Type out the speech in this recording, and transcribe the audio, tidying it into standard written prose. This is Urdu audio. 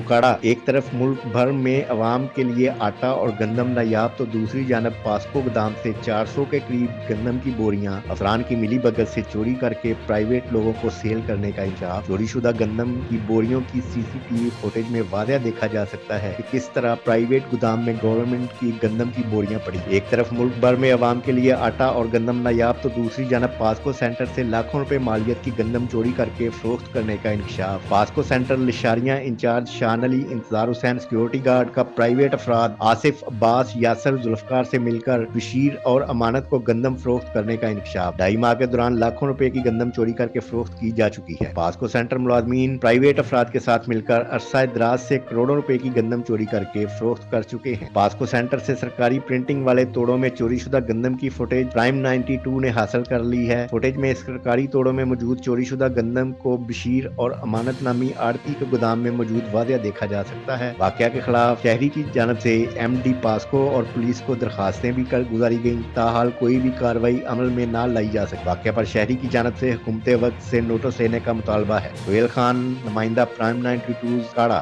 کاڑا ایک طرف ملک بھر میں عوام کے لیے آٹا اور گندم نایاب تو دوسری جانب پاسکو گودام سے 400 کے قریب گندم کی بوریاں افسران کی ملی بھگت سے چوری کر کے پرائیویٹ لوگوں کو سیل کرنے کا انکشاف۔ چوری شدہ گندم کی بوریوں کی سی سی ٹی وی فوٹیج میں واضح دیکھا جا سکتا ہے کہ کس طرح پرائیویٹ گودام میں گورنمنٹ کی گندم کی بوریاں پڑی۔ ایک طرف ملک بھر میں عوام کے لیے آٹا اور گندم نایاب تو دوسری جانب پاسکو سینٹر سے لاکھوں روپے مالیت کی گندم چوری کر کے فروخت کرنے کا انکشاف۔ پاسکو سینٹر لشاریاں انچارج شان علی، انتظار حسین سیکیورٹی گارڈ کا پرائیویٹ افراد آصف، عباس، یاسر، ذوالفقار سے مل کر بشیر اور امانت کو گندم فروخت کرنے کا انکشاف۔ 2.5 ماہ کے دوران لاکھوں روپے کی گندم چوری کر کے فروخت کی جا چکی ہے۔ پاسکو سینٹر ملازمین پرائیویٹ افراد کے ساتھ مل کر عرصہ دراز سے کروڑوں روپے کی گندم چوری کر کے فروخت کر چکے ہیں۔ پاسکو سینٹر سے سرکاری پرنٹنگ والے توڑوں میں چوری شدہ گندم کی فوٹیج پرائم 92 نے حاصل کر لی ہے۔ فوٹیج میں سرکاری توڑوں میں موجود چوری شدہ گندم کو بشیر اور امانت نامی آڑتی کے گودام میں موجود واضح دیکھا جا سکتا ہے۔ واقعہ کے خلاف شہری کی جانب سے ایم ڈی پاسکو اور پولیس کو درخواستیں بھی گزاری گئیں، تاحال کوئی بھی کارروائی عمل میں نہ لائی جا سکی۔ واقعہ پر شہری کی جانب سے حکومت وقت سے نوٹس لینے کا مطالبہ ہے۔ سہیل خان، نمائندہ پرائم 92 کاڑا۔